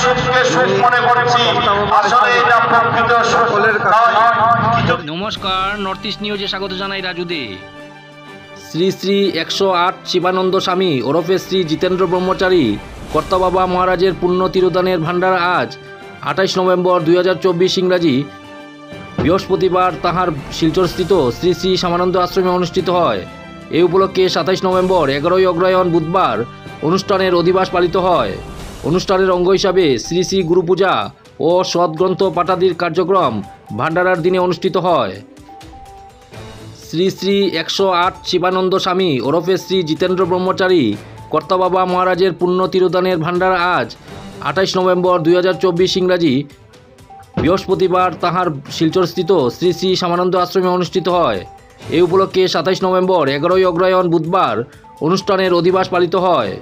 সুখকে সুখ মনে করছি, আসলে এটা প্রকৃত সুখ নয়। নমস্কার, নর্থ ইস্ট নিউজে স্বাগত জানাই রাজু দে। শ্রী শ্রী 108 শিবানন্দ স্বামী ওরফে শ্রী জিতেন্দ্র ব্রহ্মচারী কর্তাবাবা মহারাজের পুণ্য তিরোদানের ভাণ্ডার আজ 28 নভেম্বর 2024 ইংরাজি বৃহস্পতিবার তাহার শিলচরস্থিত শ্রী শ্রী শ্যামানন্দ আশ্রমে অনুষ্ঠিত হয়। এই উপলক্ষে 27 নভেম্বর 11ই অগ্রহায়ণ বুধবার অনুষ্ঠানের অধিবাস পালিত হয়। অনুষ্ঠানের অঙ্গ হিসাবে শ্রী শ্রী গুরু পূজা ও সৎগ্রন্থ পাঠাদির কার্যক্রম ভান্ডারার দিনে অনুষ্ঠিত হয়। শ্রী শ্রী 108 শিবানন্দ স্বামী ওরফে শ্রী জিতেন্দ্র ব্রহ্মচারী কর্তাবাবা মহারাজের পুণ্য তিরোদানের ভাণ্ডার আজ 28 নভেম্বর 2024 ইংরাজি বৃহস্পতিবার তাহার শিলচরস্থিত শ্রী শ্রী শ্যামানন্দ আশ্রমে অনুষ্ঠিত হয়। এই উপলক্ষে 27 নভেম্বর 11ই অগ্রহায়ণ বুধবার অনুষ্ঠানের অধিবাস পালিত হয়।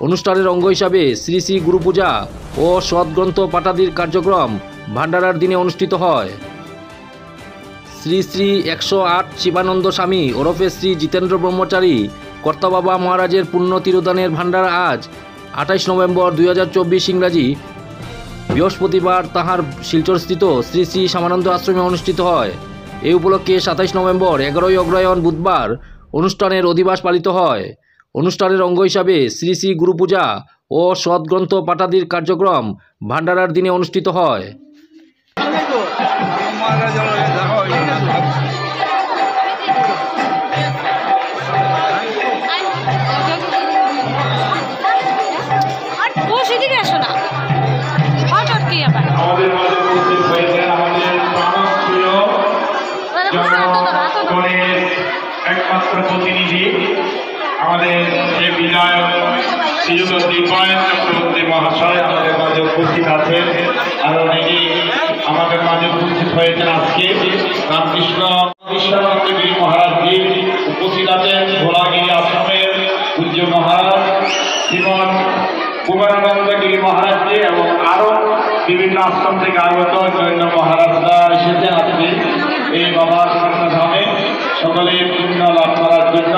অনুষ্ঠানের অঙ্গ হিসাবে শ্রী শ্রী গুরু পূজা ও সৎগ্রন্থ পাঠাদির কার্যক্রম ভান্ডারার দিনে অনুষ্ঠিত হয়। শ্রী শ্রী 108 শিবানন্দ স্বামী ওরফে শ্রী জিতেন্দ্র ব্রহ্মচারী কর্তাবাবা মহারাজের পুণ্য তিরোদানের ভাণ্ডার আজ 28 নভেম্বর 2024 ইংরাজি বৃহস্পতিবার তাহার শিলচরস্থিত শ্রী শ্রী শ্যামানন্দ আশ্রমে অনুষ্ঠিত হয়। এই উপলক্ষে 27 নভেম্বর 11ই অগ্রহায়ণ বুধবার অনুষ্ঠানের অধিবাস পালিত হয়। অনুষ্ঠানের অঙ্গ হিসাবে শ্রী শ্রী গুরু পূজা ও সৎগ্রন্থ পাঠাদির কার্যক্রম ভান্ডারার দিনে অনুষ্ঠিত হয়। আমাদের মাঝে উপস্থিত হয়েছেন আমাদের প্রাণপ্রিয় জনগণের একমাত্র প্রতিনিধি, আমাদের যে বিধায়ক শ্রীযুক্ত দীপায়ন চক্রবর্তী মহাশয় আমাদের মাঝে উপস্থিত আছেন। আর অনেকেই আমাদের মাঝে উপস্থিত হয়েছেন। আজকে রামকৃষ্ণ গিরি মহারাজজি উপস্থিত আছেন। ভোলাগিরি আশ্রমের পূজ্য মহারাজ শ্রীমন কুমারানন্দ গিরি মহারাজজি এবং আরও বিভিন্ন আশ্রম থেকে আগত জৈন মহারাজরা এসেছেন আজকে এই বাবার ধামে সকলের পুণ্য লাভ করার জন্য।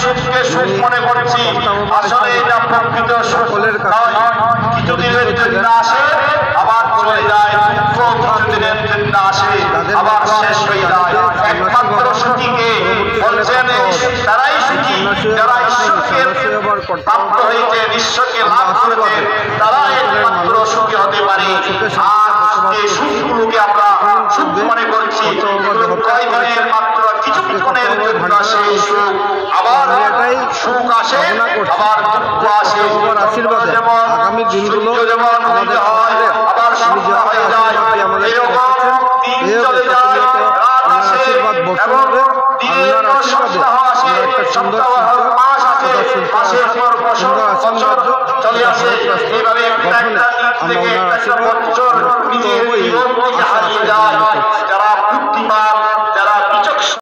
সুখকে সুখ মনে করছি, আসলে এটা প্রকৃত সুখ নয়। কিছুদিনের জন্য আসে আবার চলে যায়, কিছুদিনের জন্য আসে আবার শেষ হয়ে যায়। একমাত্র সুখীকে বলছেন তারাই সুখী যারা ঈশ্বরকে প্রাপ্ত হয়েছে, ঈশ্বরকে লাভ করেছে, তারা একমাত্র সুখী হতে পারে। আর এই সুখগুলোকে আমরা সুখ মনে করছি, কয় দিনের মাত্র কিছুক্ষণের জন্য আসে সুখ, আবার সুখ আসে আবার দুঃখ আসে। যেমন আগামী দিনগুলো যেমন উদিত হয় আবার সন্ধ্যা হয়ে যায়, এরকম দিন চলে যায়, রাত আসে এবং দিনের সপ্তাহ আসে, সপ্তাহ মাস আসে, মাসের পর বছর চলে আসে। এইভাবে একটা দিক থেকে একটা বছর নিজের